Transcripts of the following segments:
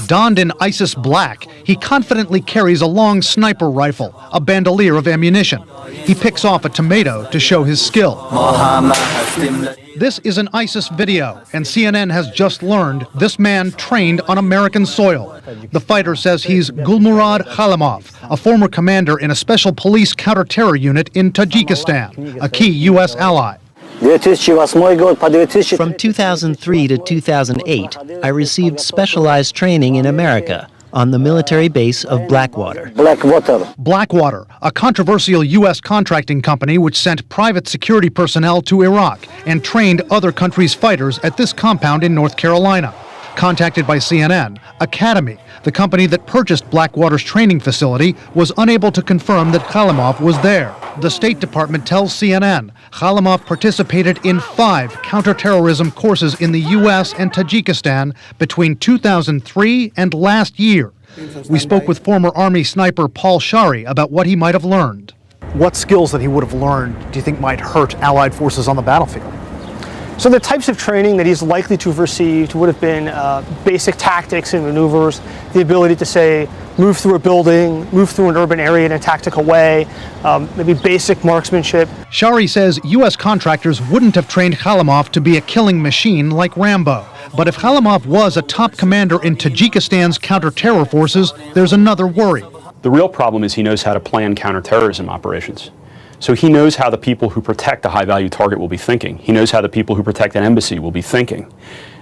Donned in ISIS black, he confidently carries a long sniper rifle, a bandolier of ammunition. He picks off a tomato to show his skill. This is an ISIS video, and CNN has just learned this man trained on American soil. The fighter says he's Gulmurod Khalimov, a former commander in a special police counter-terror unit in Tajikistan, a key U.S. ally. From 2003 to 2008, I received specialized training in America on the military base of Blackwater. Blackwater, a controversial U.S. contracting company which sent private security personnel to Iraq and trained other countries' fighters at this compound in North Carolina. Contacted by CNN, Academy, the company that purchased Blackwater's training facility, was unable to confirm that Khalimov was there. The State Department tells CNN Khalimov participated in 5 counterterrorism courses in the U.S. and Tajikistan between 2003 and last year. We spoke with former Army sniper Paul Shari about what he might have learned. What skills that he would have learned do you think might hurt Allied forces on the battlefield? So the types of training that he's likely to have received would have been basic tactics and maneuvers, the ability to, say, move through a building, move through an urban area in a tactical way, maybe basic marksmanship. Shari says U.S. contractors wouldn't have trained Khalimov to be a killing machine like Rambo. But if Khalimov was a top commander in Tajikistan's counter-terror forces, there's another worry. The real problem is he knows how to plan counterterrorism operations. So he knows how the people who protect a high-value target will be thinking. He knows how the people who protect an embassy will be thinking.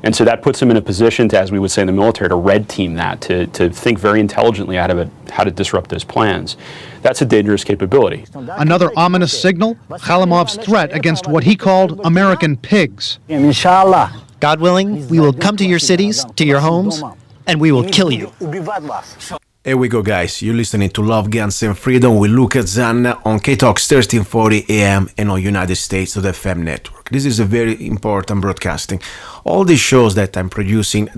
And so that puts him in a position to, as we would say in the military, to red team that, to think very intelligently out of it, how to disrupt those plans. That's a dangerous capability. Another ominous signal, Khalimov's threat against what he called American pigs. God willing, we will come to your cities, to your homes, and we will kill you. Here we go, guys. You're listening to Love, Guns and Freedom with Luca Zanna on K-Talks 1340 AM and on United States of the FM network. This is a very important broadcasting. All these shows that I'm producing,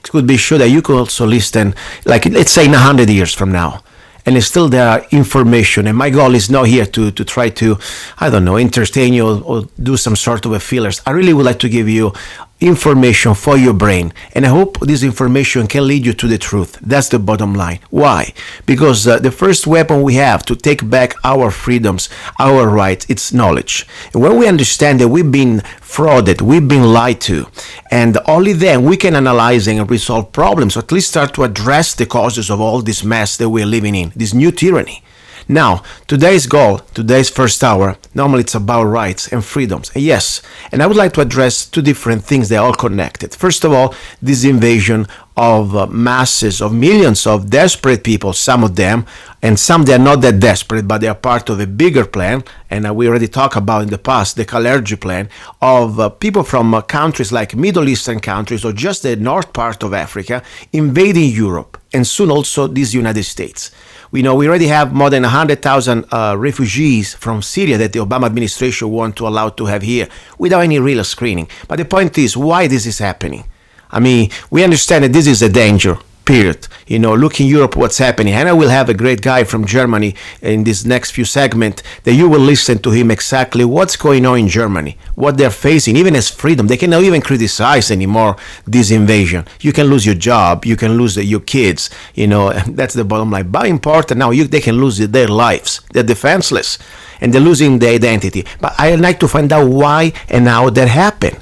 could be shows that you could also listen, like, let's say in 100 years from now. And still there are information, and my goal is not here to try to, I don't know, entertain you or do some sort of a fillers. I really would like to give you information for your brain, and I hope this information can lead you to the truth. That's the bottom line. Why? Because the first weapon we have to take back our freedoms, our rights, it's knowledge. And when we understand that we've been frauded, we've been lied to, and only then we can analyze and resolve problems, or at least start to address the causes of all this mess that we're living in, this new tyranny. Now, today's goal, today's first hour, normally it's about rights and freedoms. And yes, and I would like to address 2 different things that are all connected. First of all, this invasion of masses, of millions of desperate people, some of them, and some they are not that desperate, but they are part of a bigger plan, and we already talked about in the past, the Kalergi plan, of people from countries like Middle Eastern countries or just the north part of Africa invading Europe, and soon also these United States. We know we already have more than 100,000 refugees from Syria that the Obama administration want to allow to have here without any real screening. But the point is, why this is happening? I mean, we understand that this is a danger, period. You know, look in Europe what's happening. And I will have a great guy from Germany in this next few segments that you will listen to him exactly what's going on in Germany, what they're facing, even as freedom. They cannot even criticize anymore this invasion. You can lose your job, you can lose your kids, you know, that's the bottom line. But important now, they can lose their lives. They're defenseless and they're losing their identity. But I'd like to find out why and how that happened.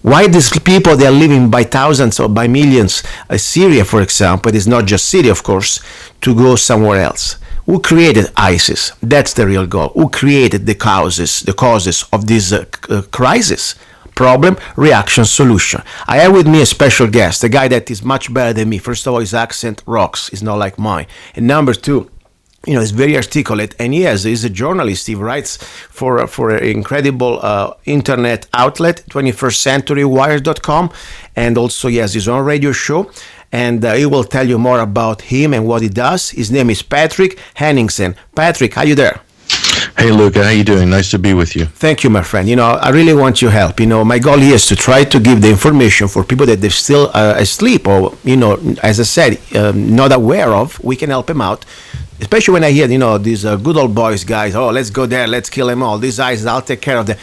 Why these people, they are living by thousands or by millions, Syria, for example, it is not just Syria, of course, to go somewhere else. Who created ISIS? That's the real goal. Who created the causes of this crisis? Problem, reaction, solution. I have with me a special guest, a guy that is much better than me. First of all, his accent rocks. It's not like mine. And number 2, you know, he's very articulate, and he's a journalist. He writes for an incredible internet outlet, 21stcenturywire.com, and also he has his own radio show, and he will tell you more about him and what he does. His name is Patrick Henningsen. Patrick, how you there? Hey, Luca, how you doing? Nice to be with you. Thank you, my friend. You know, I really want your help. You know, my goal here is to try to give the information for people that they're still asleep or, you know, as I said, not aware of. We can help them out. Especially when I hear, you know, these good old boys guys, oh, let's go there, let's kill them all. These guys, I'll take care of them.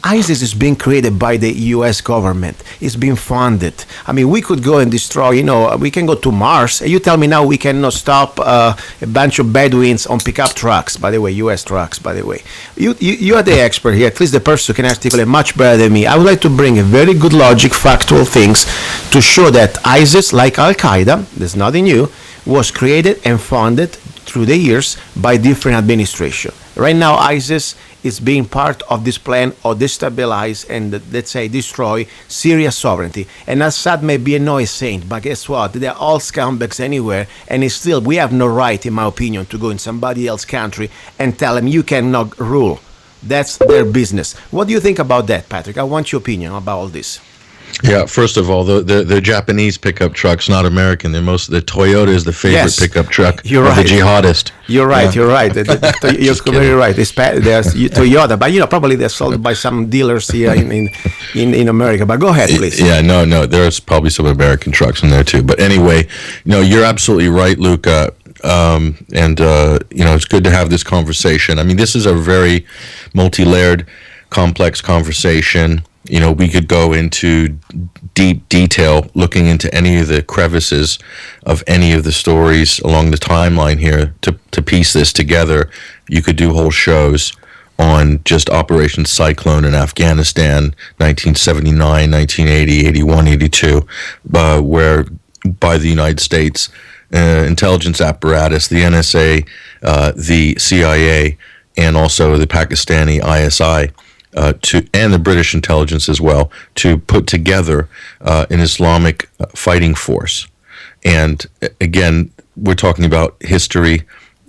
ISIS is being created by the U.S. government. It's being funded. I mean, we could go and destroy, we can go to Mars. You tell me now we cannot stop a bunch of Bedouins on pickup trucks, by the way, U.S. trucks, by the way. You are the expert here, at least the person who can articulate much better than me. I would like to bring a very good logic, factual things to show that ISIS, like Al-Qaeda, there's nothing new, was created and funded through the years by different administration. Right now, ISIS is being part of this plan of destabilize and, let's say, destroy Syria's sovereignty. And Assad may be a noise saint, but guess what? They're all scumbags anywhere, and it's still, we have no right, in my opinion, to go in somebody else's country and tell them you cannot rule. That's their business. What do you think about that, Patrick? I want your opinion about all this. Yeah, first of all, the Japanese pickup trucks, not American. The Toyota is the favorite pickup truck of the jihadist. You're right. You're right. You're very right. There's Toyota, but probably they're sold by some dealers here in America. But go ahead, please. Yeah, no, there's probably some American trucks in there too. But anyway, you're absolutely right, Luca. It's good to have this conversation. I mean, this is a very multi-layered, complex conversation. We could go into deep detail looking into any of the crevices of any of the stories along the timeline here to piece this together. You could do whole shows on just Operation Cyclone in Afghanistan, 1979, 1980, 81, 82, where by the United States intelligence apparatus, the NSA, the CIA, and also the Pakistani ISI, and the British intelligence as well, to put together an Islamic fighting force. And again, we're talking about history.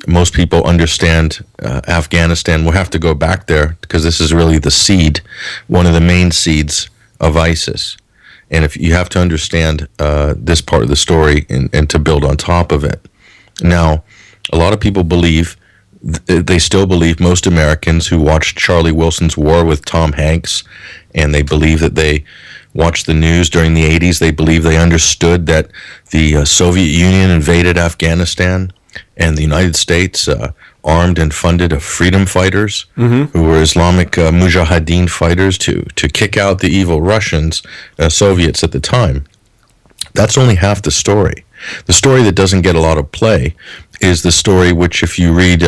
Most people understand Afghanistan. We'll have to go back there because this is really the seed, one of the main seeds of ISIS. And if you have to understand this part of the story and to build on top of it. Now, a lot of people believe, they still believe, most Americans who watched Charlie Wilson's War with Tom Hanks, and they believe that they watched the news during the 80s, they believe they understood that the Soviet Union invaded Afghanistan, and the United States armed and funded freedom fighters who were Islamic Mujahideen fighters to kick out the evil Russians, Soviets at the time. That's only half the story. The story that doesn't get a lot of play is the story which, if you read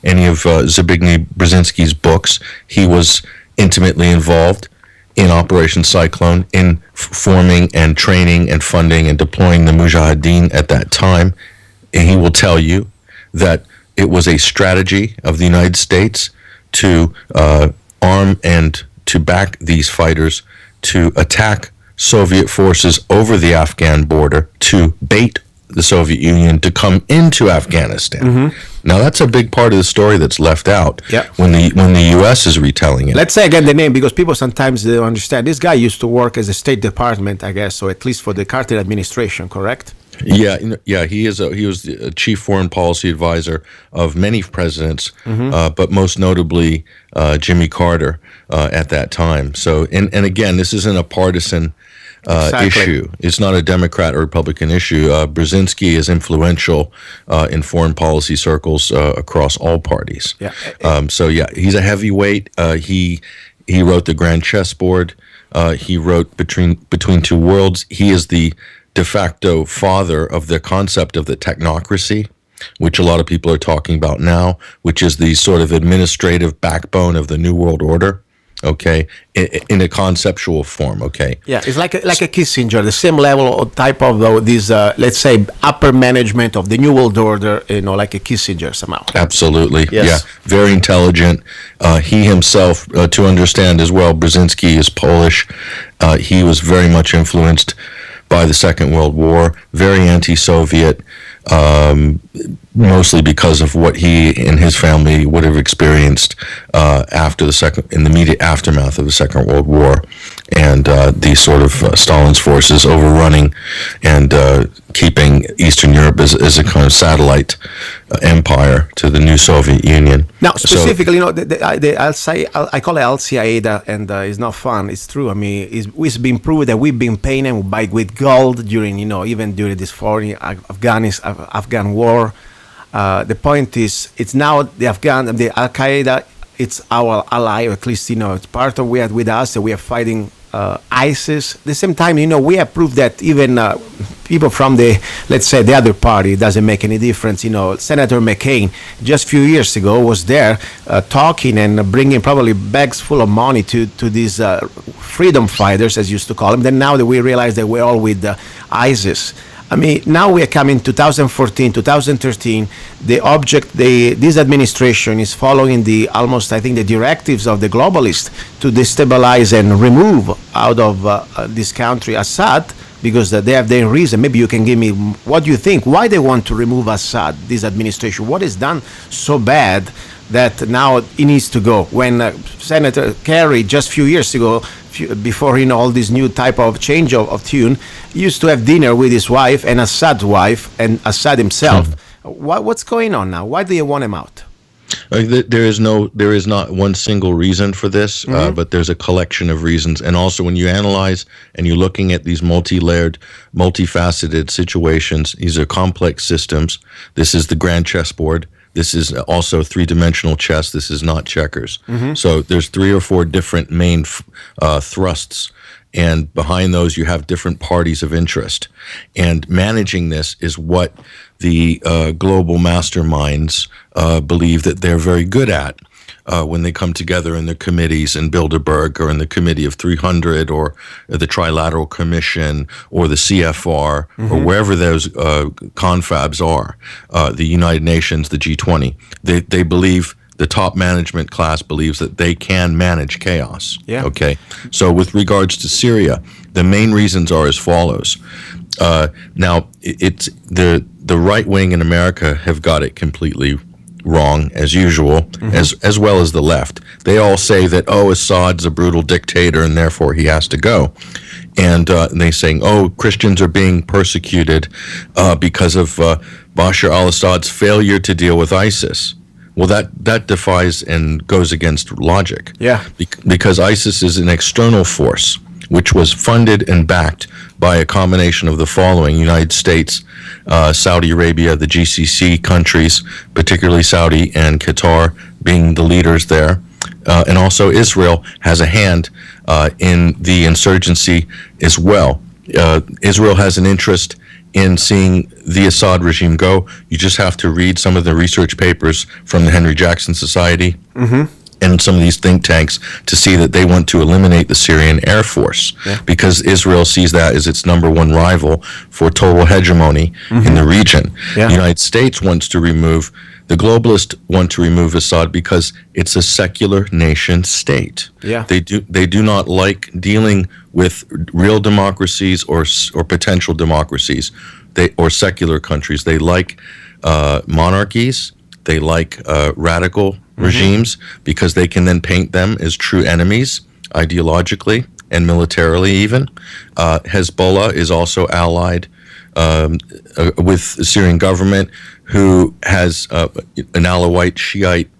any of Zbigniew Brzezinski's books, he was intimately involved in Operation Cyclone, in forming and training and funding and deploying the Mujahideen at that time. And he will tell you that it was a strategy of the United States to arm and to back these fighters to attack Soviet forces over the Afghan border, to bait the Soviet Union to come into Afghanistan. Now that's a big part of the story that's left out when the U.S. is retelling it. Let's say again the name, because people sometimes they don't understand. This guy used to work as a State Department, I guess, or at least for the Carter administration, correct? Yeah. He was the chief foreign policy advisor of many presidents, but most notably Jimmy Carter at that time. So, and again, this isn't a partisan issue. It's not a Democrat or Republican issue. Brzezinski is influential in foreign policy circles across all parties. He's a heavyweight. He wrote the Grand Chessboard. He wrote Between Two Worlds. He is the de facto father of the concept of the technocracy, which a lot of people are talking about now, which is the sort of administrative backbone of the New World Order. Okay, in a conceptual form. Okay. Yeah, it's like a Kissinger, the same level or type of these, let's say, upper management of the New World Order. Like a Kissinger somehow. Absolutely. Yes. Yeah, very intelligent. He himself, to understand as well, Brzezinski is Polish. He was very much influenced by the Second World War. Very anti-Soviet. Mostly because of what he and his family would have experienced in the immediate aftermath of the Second World War, and the sort of Stalin's forces overrunning and keeping Eastern Europe as a kind of satellite empire to the new Soviet Union. Now, specifically, I call it Al-Qaeda, and it's not fun. It's true. I mean, it's been proved that we've been paying them with gold during, even during this foreign Afghan war. The point is, it's now the Al-Qaeda it's our ally, or at least, it's part of with us, that we are fighting ISIS. At the same time, we have proved that even people from let's say, the other party, it doesn't make any difference. Senator McCain, just a few years ago, was there talking and bringing probably bags full of money to these freedom fighters, as used to call them. Then now that we realize that we're all with ISIS. Now we are coming 2014, 2013. This administration is following the directives of the globalists to destabilize and remove out of this country Assad, because they have their reason. Maybe you can give me what you think. Why they want to remove Assad, this administration? What is done so bad that now he needs to go? When Senator Kerry, just a few years ago, before all this new type of change of tune, used to have dinner with his wife and Assad's wife and Assad himself. What's going on now? Why do you want him out? There is not one single reason for this, but there's a collection of reasons. And also, when you analyze and you're looking at these multi-layered, multifaceted situations, these are complex systems. This is the grand chessboard. This is also three-dimensional chess. This is not checkers. So there's 3 or 4 different main thrusts, and behind those you have different parties of interest. And managing this is what the global masterminds believe that they're very good at when they come together in the committees in Bilderberg, or in the Committee of 300, or the Trilateral Commission, or the CFR, or wherever those confabs are, the United Nations, the G20. They believe, the top management class believes, that they can manage chaos. Yeah. Okay. So with regards to Syria, the main reasons are as follows. Now, it's the right wing in America have got it completely wrong, as usual, as well as the left. They all say that, Assad's a brutal dictator and therefore he has to go. And they saying, Christians are being persecuted because of Bashar al-Assad's failure to deal with ISIS. Well, that defies and goes against logic. Yeah. Because ISIS is an external force, which was funded and backed by a combination of the following: United States, Saudi Arabia, the GCC countries, particularly Saudi and Qatar being the leaders there. And also Israel has a hand in the insurgency as well. Israel has an interest in seeing the Assad regime go. You just have to read some of the research papers from the Henry Jackson Society and some of these think tanks to see that they want to eliminate the Syrian Air Force, because Israel sees that as its number one rival for total hegemony in the region. The United States wants to remove, the globalists want to remove Assad because it's a secular nation state. They do not like dealing with real democracies or potential democracies, or secular countries. They like monarchies. They like radical regimes, because they can then paint them as true enemies ideologically and militarily even. Hezbollah is also allied with the Syrian government, who has an Alawite Shiite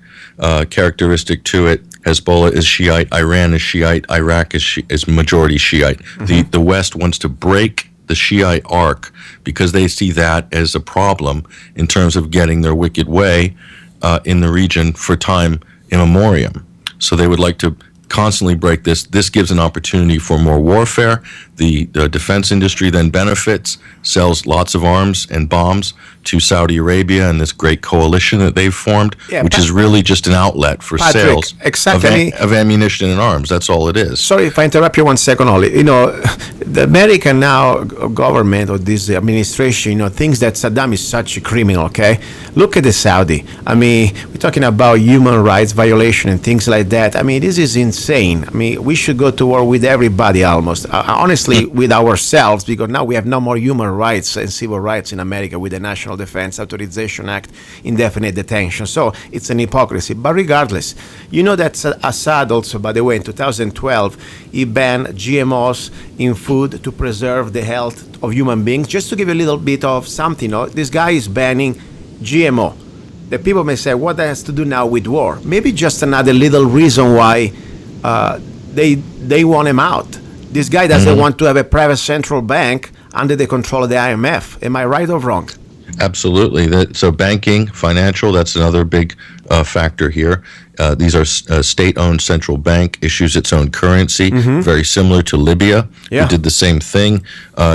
characteristic to it. Hezbollah is Shiite, Iran is Shiite, Iraq is majority Shiite. The West wants to break the Shiite arc because they see that as a problem in terms of getting their wicked way in the region for time immemorial. So they would like to constantly break this. This gives an opportunity for more warfare. The defense industry then benefits, sells lots of arms and bombs to Saudi Arabia and this great coalition that they've formed, which is really just an outlet for sales of ammunition and arms. That's all it is. Sorry if I interrupt you 1 second only. The American now government, or this administration, thinks that Saddam is such a criminal, okay? Look at the Saudi. We're talking about human rights violation and things like that. This is insane. We should go to war with everybody almost. Honestly, with ourselves, because now we have no more human rights and civil rights in America with the National Defense Authorization Act, indefinite detention. So it's an hypocrisy. But regardless, that Assad also, by the way, in 2012, he banned GMOs in food to preserve the health of human beings. Just to give you a little bit of something, this guy is banning GMO. The people may say, what that has to do now with war? Maybe just another little reason why they want him out. This guy doesn't want to have a private central bank under the control of the IMF. Am I right or wrong? Absolutely. So banking, financial, that's another big factor here. These are state-owned central bank, issues its own currency, very similar to Libya. Yeah. We did the same thing,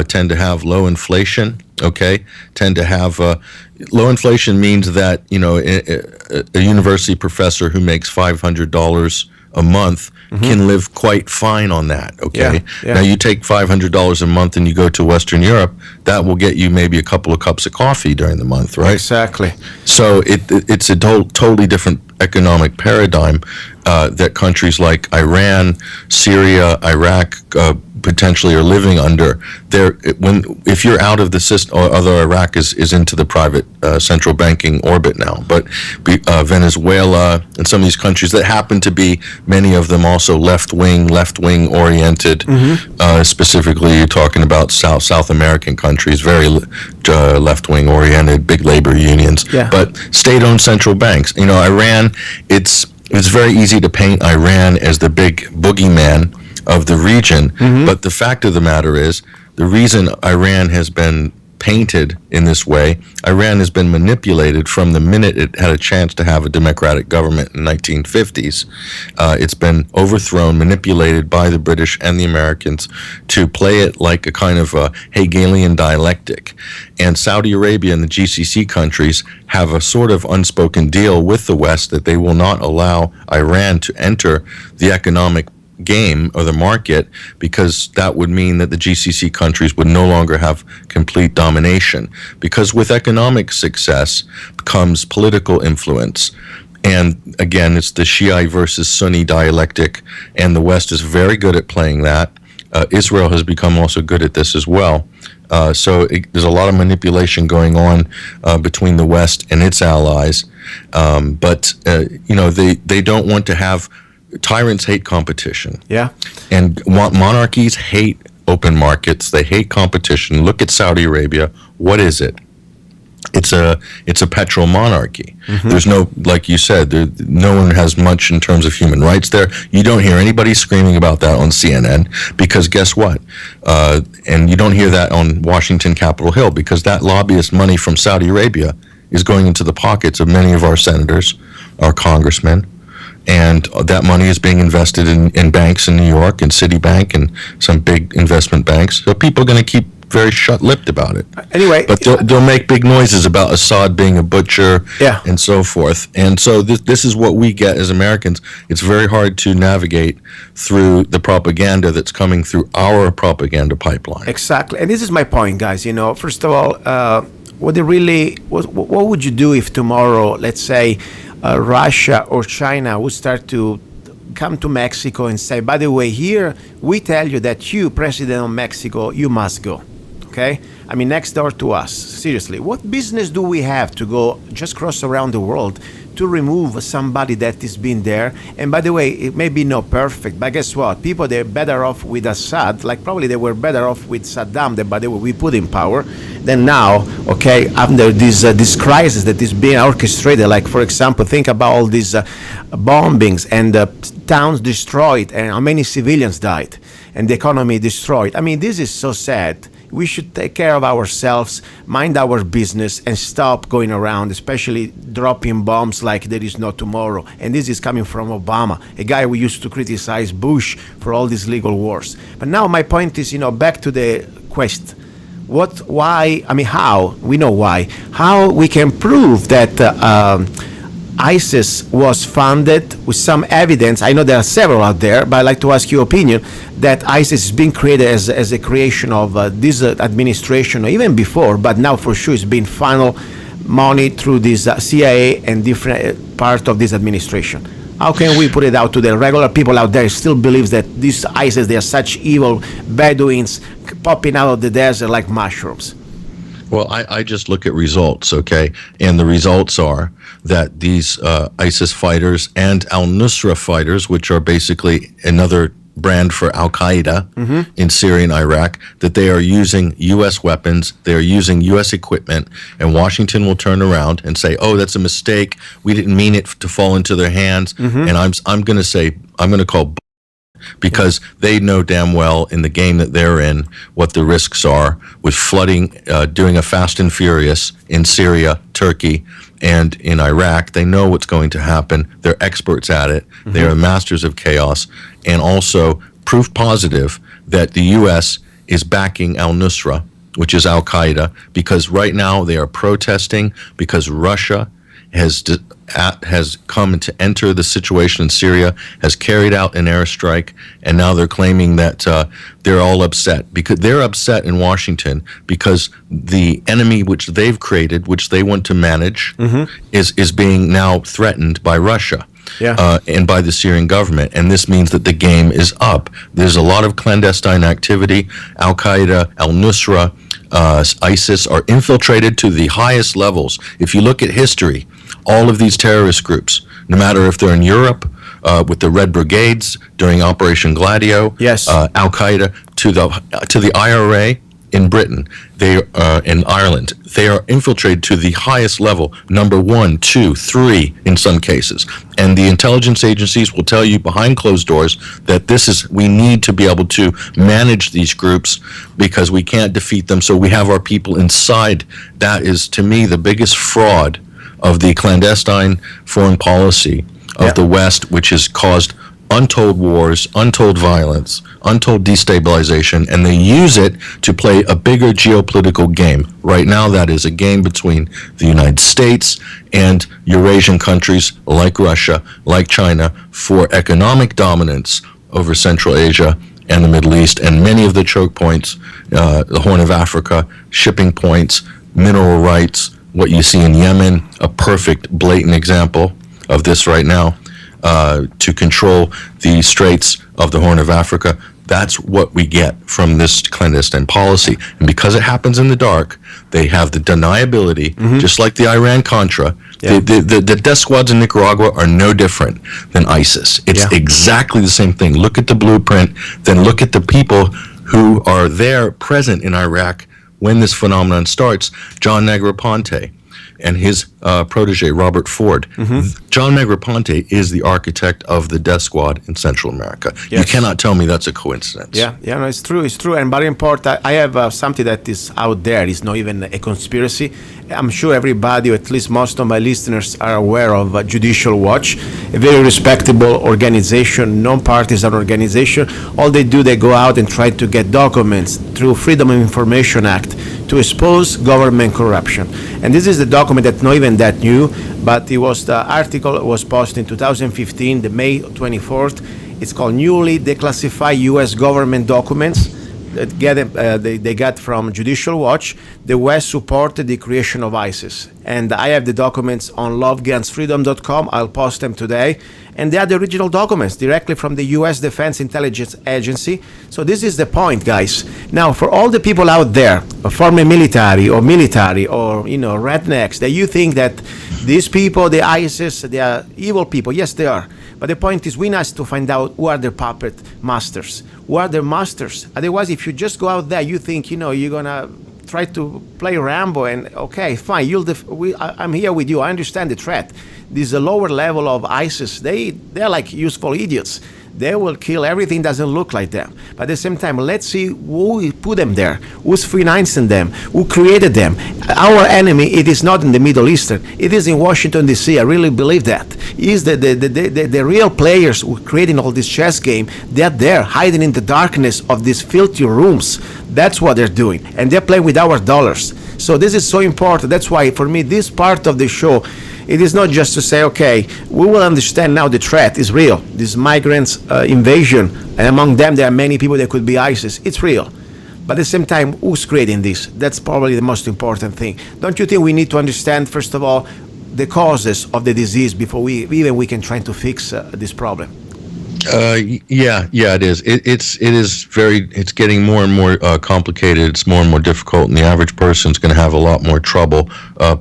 tend to have low inflation, okay? Tend to have low inflation means that, a university professor who makes $500 a month can live quite fine on that, okay? Yeah, yeah. Now, you take $500 a month and you go to Western Europe, that will get you maybe a couple of cups of coffee during the month, right? Exactly. So it's a totally different economic paradigm that countries like Iran, Syria, Iraq potentially are living under. If you're out of the system, although Iraq is into the private central banking orbit now, but Venezuela and some of these countries that happen to be, many of them also left-wing oriented, specifically you're talking about South American countries, very left-wing oriented, big labor unions, Yeah. but state-owned central banks. Iran, it's very easy to paint Iran as the big boogeyman of the region, but the fact of the matter is, the reason Iran has been painted in this way, Iran has been manipulated from the minute it had a chance to have a democratic government in the 1950s. It's been overthrown, manipulated by the British and the Americans to play it like a kind of a Hegelian dialectic. And Saudi Arabia and the GCC countries have a sort of unspoken deal with the West that they will not allow Iran to enter the economic game or the market, because that would mean that the GCC countries would no longer have complete domination. Because with economic success comes political influence. And again, it's the Shiite versus Sunni dialectic, and the West is very good at playing that. Israel has become also good at this as well. There's a lot of manipulation going on between the West and its allies. But they don't want to have. Tyrants hate competition. Yeah. And monarchies hate open markets. They hate competition. Look at Saudi Arabia. What is it? It's a petrol monarchy. There's no, like you said, no one has much in terms of human rights there. You don't hear anybody screaming about that on CNN, because guess what? And you don't hear that on Washington Capitol Hill, because that lobbyist money from Saudi Arabia is going into the pockets of many of our senators, our congressmen. And that money is being invested in banks in New York and Citibank and some big investment banks. So people are going to keep very shut-lipped about it. Anyway, but they'll make big noises about Assad being a butcher, yeah, and so forth. And so this is what we get as Americans. It's very hard to navigate through the propaganda that's coming through our propaganda pipeline. Exactly. And this is my point, guys. First of all, what would you do if tomorrow, let's say, Russia or China would start to come to Mexico and say, by the way, here we tell you that you, President of Mexico, you must go. Okay? I mean, next door to us. Seriously, what business do we have to go just cross around the world to remove somebody that has been there? And by the way, it may be not perfect, but guess what? People, they're better off with Assad, like probably they were better off with Saddam, that by the way we put in power, than now, okay, under this crisis that is being orchestrated. Like, for example, think about all these bombings and towns destroyed, and how many civilians died, and the economy destroyed. I mean, this is so sad. We should take care of ourselves, mind our business, and stop going around, especially dropping bombs like there is no tomorrow. And this is coming from Obama, a guy who used to criticize Bush for all these legal wars. But now my point is, back to the quest. How? We know why. How we can prove that ISIS was funded with some evidence. I know there are several out there, but I'd like to ask your opinion that ISIS is being created as a creation of this administration, or even before, but now for sure it's being funneled money through this CIA and different part of this administration. How can we put it out to the regular people out there who still believes that this ISIS, they are such evil Bedouins popping out of the desert like mushrooms? Well, I just look at results, okay? And the results are that these ISIS fighters and al-Nusra fighters, which are basically another brand for Al-Qaeda in Syria and Iraq, that they are using U.S. weapons, they are using U.S. equipment, and Washington will turn around and say, oh, that's a mistake, we didn't mean it to fall into their hands, and I'm going to say, I'm going to call because they know damn well in the game that they're in what the risks are with flooding, doing a fast and furious in Syria, Turkey, and in Iraq. They know what's going to happen. They're experts at it. They are masters of chaos, and also proof positive that the U.S. is backing al-Nusra, which is Al-Qaeda, because right now they are protesting because Russia has come to enter the situation in Syria, has carried out an airstrike, and now they're claiming that they're all upset. Because they're upset in Washington because the enemy which they've created, which they want to manage, is being now threatened by Russia. And by the Syrian government. And this means that the game is up. There's a lot of clandestine activity. Al-Qaeda, al-Nusra, ISIS are infiltrated to the highest levels. If you look at history, all of these terrorist groups, no matter if they're in Europe, with the Red Brigades during Operation Gladio, Al-Qaeda, to the IRA in Britain, they in Ireland, they are infiltrated to the highest level, number 1, 2, 3 in some cases. And the intelligence agencies will tell you behind closed doors that we need to be able to manage these groups because we can't defeat them, so we have our people inside. That is, to me, the biggest fraud of the clandestine foreign policy of the West, which has caused untold wars, untold violence, untold destabilization, and they use it to play a bigger geopolitical game. Right now, that is a game between the United States and Eurasian countries like Russia, like China, for economic dominance over Central Asia and the Middle East, and many of the choke points, the Horn of Africa, shipping points, mineral rights, what you see in Yemen, a perfect, blatant example of this right now, to control the straits of the Horn of Africa. That's what we get from this clandestine policy. And because it happens in the dark, they have the deniability, just like the Iran-Contra. The death squads in Nicaragua are no different than ISIS. It's exactly the same thing. Look at the blueprint, then look at the people who are there present in Iraq when this phenomenon starts. John Negroponte and his protege, Robert Ford. John Negroponte is the architect of the death squad in Central America. You cannot tell me that's a coincidence. No, it's true. And very important, I have something that is out there. It's not even a conspiracy. I'm sure everybody, or at least most of my listeners, are aware of Judicial Watch, a very respectable organization, non-partisan organization. All they do, they go out and try to get documents through Freedom of Information Act to expose government corruption. And this is the document that's not even that new, but the article was posted in 2015, the May 24th. It's called Newly Declassified U.S. Government Documents that they got from Judicial Watch. The West supported the creation of ISIS. And I have the documents on lovegunsfreedom.com. I'll post them today. And they are the original documents directly from the U.S. Defense Intelligence Agency. So this is the point, guys. Now, for all the people out there, former military or rednecks, that you think that these people, the ISIS, they are evil people. Yes, they are. But the point is, we need to find out who are their puppet masters. Who are their masters? Otherwise, if you just go out there, you think, you're going to try to play Rambo and, okay, fine, I'm here with you. I understand the threat. This is a lower level of ISIS. They're like useful idiots. They will kill everything doesn't look like them. But at the same time, let's see who put them there, who's financing them, who created them. Our enemy, it is not in the Middle Eastern. It is in Washington, D.C. I really believe that. Is the real players who are creating all this chess game. They're there, hiding in the darkness of these filthy rooms. That's what they're doing. And they're playing with our dollars. So this is so important. That's why, for me, this part of the show, it is not just to say, okay, we will understand now the threat is real. This migrants invasion, and among them there are many people that could be ISIS. It's real. But at the same time, who's creating this? That's probably the most important thing. Don't you think we need to understand, first of all, the causes of the disease before we can try to fix this problem? It is. It's getting more and more complicated. It's more and more difficult, and the average person's going to have a lot more trouble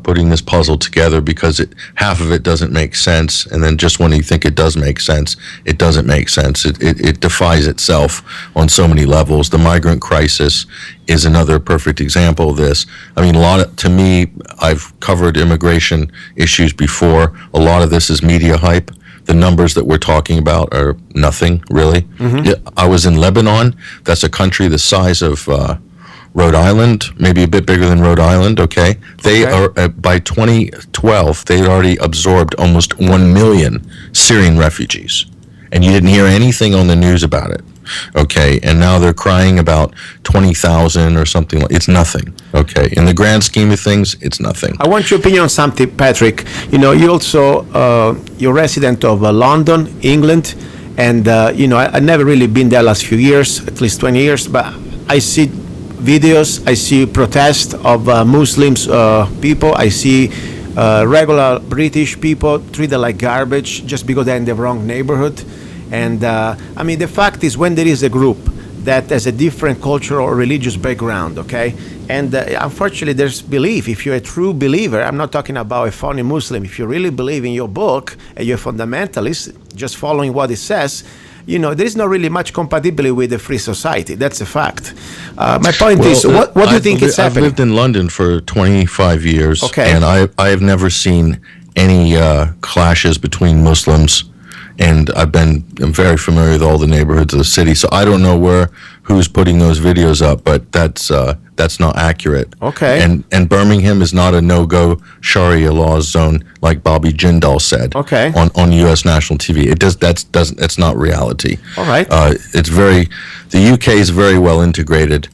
putting this puzzle together because half of it doesn't make sense, and then just when you think it does make sense, it doesn't make sense. It defies itself on so many levels. The migrant crisis is another perfect example of this. I mean, to me, I've covered immigration issues before. A lot of this is media hype. the numbers that we're talking about are nothing, really. Yeah, I was in Lebanon. That's a country the size of Rhode Island, maybe a bit bigger than Rhode Island, okay? They are, by 2012, they had already absorbed almost 1 million Syrian refugees. And you didn't hear anything on the news about it, okay? And now they're crying about 20,000 or something. It's nothing, okay? In the grand scheme of things, it's nothing. I want your opinion on something, Patrick. You know, you also, you're resident of London, England, and, you know, I've never really been there last few years, at least 20 years, but I see videos, I see protests of Muslims people, I see regular British people treated like garbage just because they're in the wrong neighborhood. And I mean, the fact is, when there is a group that has a different cultural or religious background, okay, and unfortunately there's belief. If you're a true believer, I'm not talking about a phony Muslim, if you really believe in your book and you're a fundamentalist, just following what it says, you know, there is not really much compatibility with a free society. That's a fact. My point is, what do you think is happening? I've lived in London for 25 years, okay, and I have never seen any clashes between Muslims, and I'm very familiar with all the neighborhoods of the city, so I don't know who's putting those videos up, but that's not accurate. Okay. And Birmingham is not a no-go Sharia law zone, like Bobby Jindal said. Okay. On U.S. national TV. It's not reality. All right. The UK is very well integrated.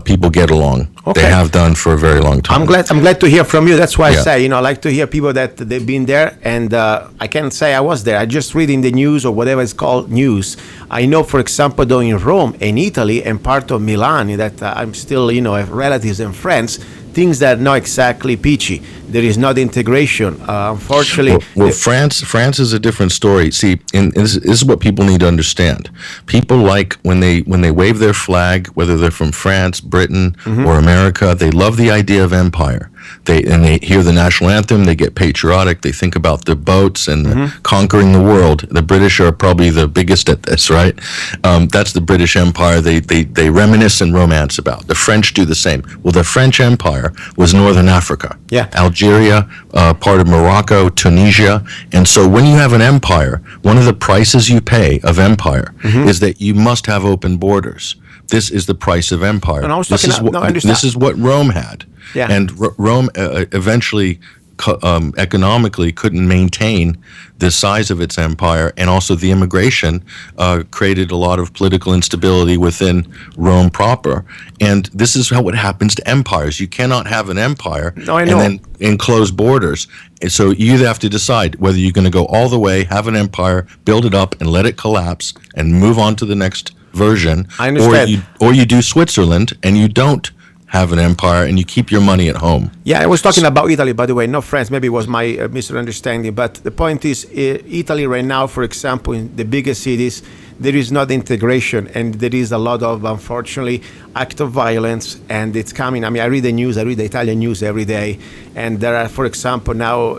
People get along. Okay. They have done for a very long time. I'm glad to hear from you. That's why I say, you know, I like to hear people that they've been there, and I can't say I was there. I just read in the news or whatever it's called news. I know, for example, though, in Rome, in Italy, and part of Milan, that I'm still, you know, have relatives and friends, things that are not exactly peachy. There is not integration, unfortunately. Well, France is a different story. See, this is what people need to understand. People like when they wave their flag, whether they're from France, Britain, or America, they love the idea of empire. They hear the national anthem, they get patriotic, they think about the boats and conquering the world. The British are probably the biggest at this, right? That's the British Empire they reminisce and romance about. The French do the same. Well, the French Empire was Northern Africa. Yeah. Algeria, part of Morocco, Tunisia. And so when you have an empire, one of the prices you pay of empire is that you must have open borders. This is the price of empire. And I was talking, this is what Rome had. Yeah. And Rome eventually economically couldn't maintain the size of its empire, and also the immigration created a lot of political instability within Rome proper. And this is what happens to empires. You cannot have an empire and then enclose borders. And so you either have to decide whether you're going to go all the way, have an empire, build it up, and let it collapse, and move on to the next version. I understand. Or you do Switzerland and you don't have an empire and you keep your money at home. Yeah, I was talking about Italy, by the way, not France. Maybe it was my misunderstanding. But the point is, Italy right now, for example, in the biggest cities, there is not integration, and there is a lot of, unfortunately, act of violence, and it's coming. I mean, I read the news, I read the Italian news every day, and there are, for example, now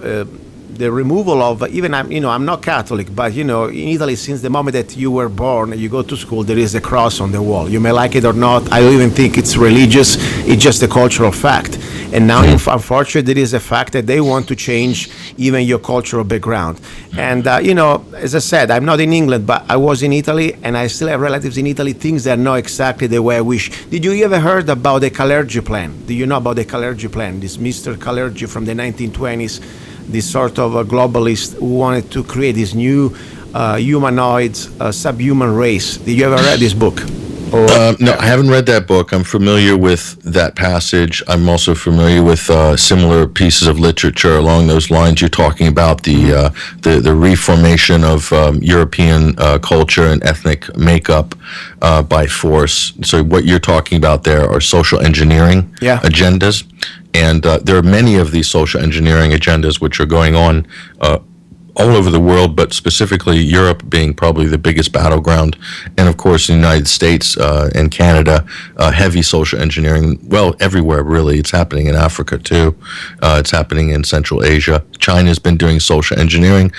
the removal of, even I'm not Catholic, but in Italy, since the moment that you were born, you go to school, there is a cross on the wall. You may like it or not. I don't even think it's religious. It's just a cultural fact. And now, unfortunately, there is a fact that they want to change even your cultural background. And, as I said, I'm not in England, but I was in Italy, and I still have relatives in Italy. Things that are not exactly the way I wish. Did you ever heard about the Kalergi plan? Do you know about the Kalergi plan? This Mr. Kalergi from the 1920s, this sort of a globalist who wanted to create this new humanoids, subhuman race. Did you ever read this book? No, I haven't read that book. I'm familiar with that passage. I'm also familiar with similar pieces of literature along those lines. You're talking about the reformation of European culture and ethnic makeup by force. So what you're talking about there are social engineering agendas. And there are many of these social engineering agendas which are going on all over the world, but specifically Europe being probably the biggest battleground. And of course, the United States and Canada, heavy social engineering, well, everywhere really. It's happening in Africa too. It's happening in Central Asia. China's been doing social engineering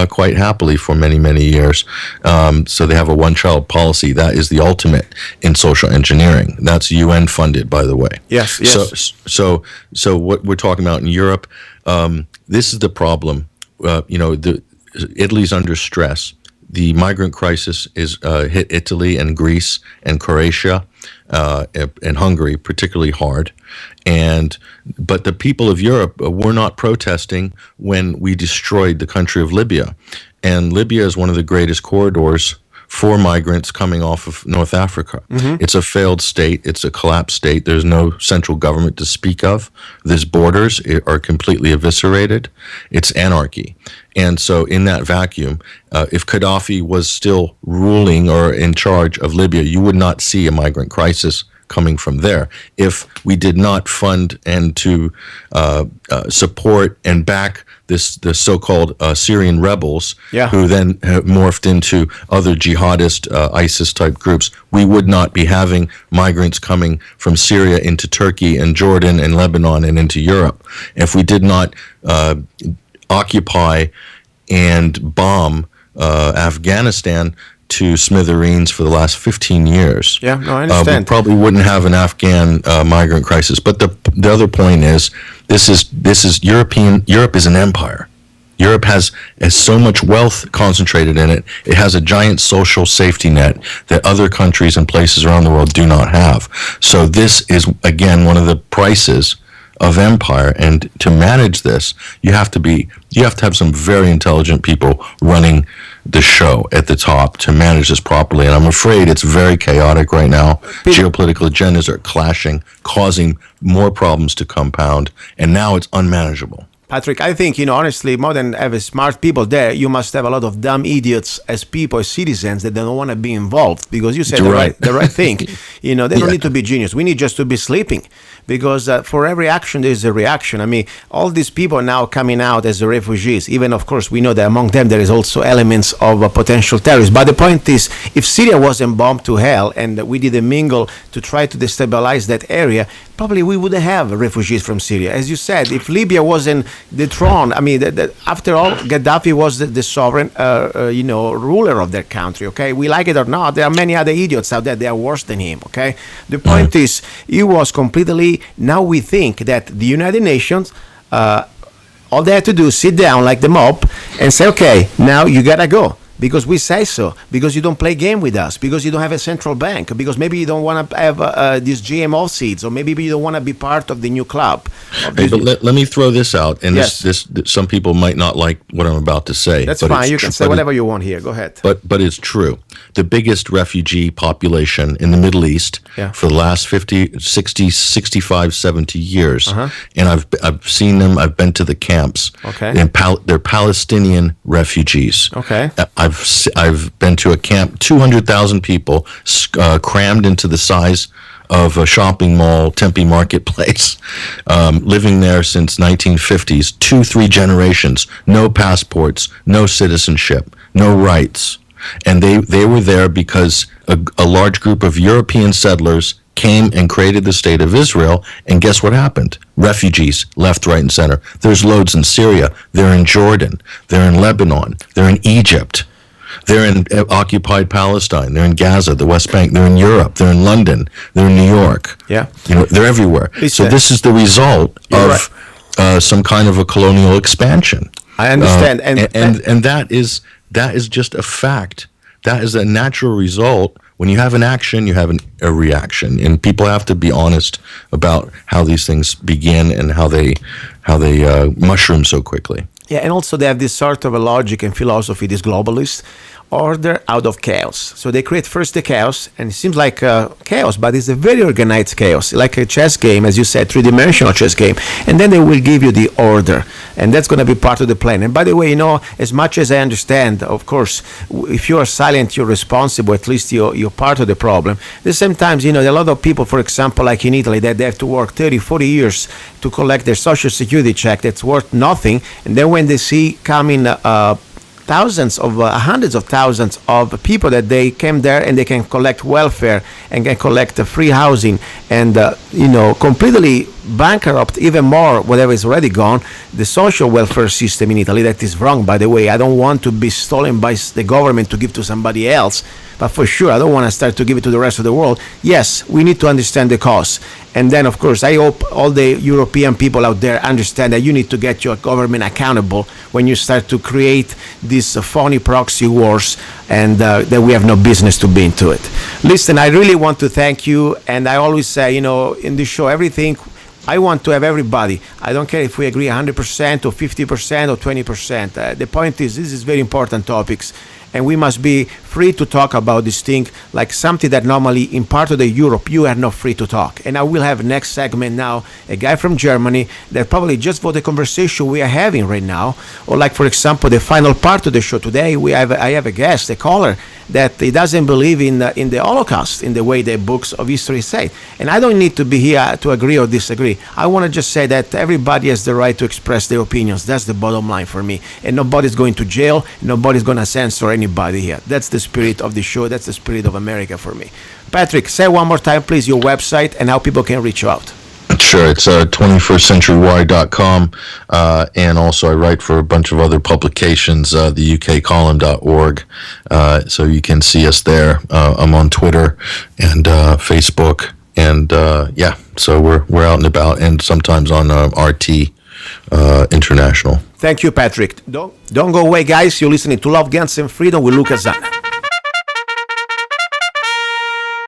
quite happily for many, many years. So they have a one-child policy. That is the ultimate in social engineering. That's UN funded, by the way. Yes. So what we're talking about in Europe, this is the problem. Italy's under stress. The migrant crisis is hit Italy and Greece and Croatia and Hungary particularly hard. But the people of Europe were not protesting when we destroyed the country of Libya. And Libya is one of the greatest corridors for migrants coming off of North Africa. It's a failed state. It's a collapsed state. There's no central government to speak of. These borders are completely eviscerated. It's anarchy. And so in that vacuum, if Gaddafi was still ruling or in charge of Libya, you would not see a migrant crisis coming from there. If we did not fund and to support and back the so-called Syrian rebels, who then morphed into other jihadist ISIS-type groups, we would not be having migrants coming from Syria into Turkey and Jordan and Lebanon and into Europe. If we did not occupy and bomb Afghanistan to smithereens for the last 15 years. Yeah, no, I understand. We probably wouldn't have an Afghan migrant crisis. But the other point is, this is European. Europe is an empire. Europe has so much wealth concentrated in it. It has a giant social safety net that other countries and places around the world do not have. So this is, again, one of the prices of empire, and to manage this, you have to have some very intelligent people running the show at the top to manage this properly. And I'm afraid it's very chaotic right now. Geopolitical agendas are clashing, causing more problems to compound, and now it's unmanageable. Patrick, I think, honestly, more than having smart people there, you must have a lot of dumb idiots as people, as citizens that don't want to be involved, because you said the right thing. They don't need to be genius. We need just to be sleeping, because for every action, there's a reaction. I mean, all these people are now coming out as refugees. Even, of course, we know that among them, there is also elements of potential terrorists. But the point is, if Syria wasn't bombed to hell and we didn't mingle to try to destabilize that area, probably we wouldn't have refugees from Syria. As you said, if Libya wasn't dethroned, I mean, after all, Gaddafi was the sovereign, ruler of their country, okay? We like it or not, there are many other idiots out there that are worse than him, okay? The point is, he was completely, now we think that the United Nations, all they have to do is sit down like the mob and say, okay, now you gotta go. Because we say so, because you don't play game with us, because you don't have a central bank, because maybe you don't want to have these GMO seeds, or maybe you don't want to be part of the new club. But let me throw this out, and this some people might not like what I'm about to say. That's fine, you can say whatever you want here, go ahead. But it's true. The biggest refugee population in the Middle East for the last 50, 60, 65, 70 years, and I've seen them, I've been to the camps, and they're Palestinian refugees. I've been to a camp, 200,000 people crammed into the size of a shopping mall, Tempe Marketplace, living there since 1950s, 2-3 generations, no passports, no citizenship, no rights. And they were there because a large group of European settlers came and created the state of Israel, and guess what happened? Refugees, left, right, and center. There's loads in Syria, they're in Jordan, they're in Lebanon, they're in Egypt. They're in occupied Palestine. They're in Gaza, the West Bank. They're in Europe. They're in London. They're in New York. Yeah, they're everywhere. So this is the result of some kind of a colonial expansion. I understand, and that is just a fact. That is a natural result. When you have an action, you have a reaction, and people have to be honest about how these things begin and how they mushroom so quickly. Yeah, and also they have this sort of a logic and philosophy, this globalist order out of chaos. So they create first the chaos, and it seems like chaos, but it's a very organized chaos, like a chess game, as you said, three-dimensional chess game. And then they will give you the order, and that's going to be part of the plan. And by the way, as much as I understand, of course, if you are silent, you're responsible, at least you're part of the problem. At the same time, there are a lot of people, for example, like in Italy, that they have to work 30, 40 years to collect their social security check that's worth nothing, and then when they see coming hundreds of thousands of people that they came there and they can collect welfare and can collect free housing and completely bankrupt even more whatever is already gone, the social welfare system in Italy. That is wrong, by the way. I don't want to be stolen by the government to give to somebody else, but for sure I don't want to start to give it to the rest of the world. Yes, we need to understand the costs. And then, of course, I hope all the European people out there understand that you need to get your government accountable when you start to create these phony proxy wars, and that we have no business to be into it. Listen, I really want to thank you, and I always say, in this show, everything, I want to have everybody. I don't care if we agree 100% or 50% or 20%. The point is, this is very important topics, and we must be free to talk about this thing, like something that normally in part of the Europe you are not free to talk. And I will have next segment now a guy from Germany that probably just for the conversation we are having right now, or like for example the final part of the show today, I have a guest, a caller that he doesn't believe in the Holocaust in the way the books of history say. And I don't need to be here to agree or disagree. I want to just say that everybody has the right to express their opinions. That's the bottom line for me. And nobody's going to jail. Nobody's going to censor anybody here. That's the spirit of the show. That's the spirit of America for me. Patrick, say one more time, please, your website and how people can reach you out. Sure, it's 21stcenturywhy.com, and also I write for a bunch of other publications, the ukcolumn.org, so you can see us there. I'm on Twitter and Facebook, and so we're out and about, and sometimes on RT International. Thank you, Patrick. Don't go away, guys. You're listening to Love, Guns, and Freedom with Luca Zanna.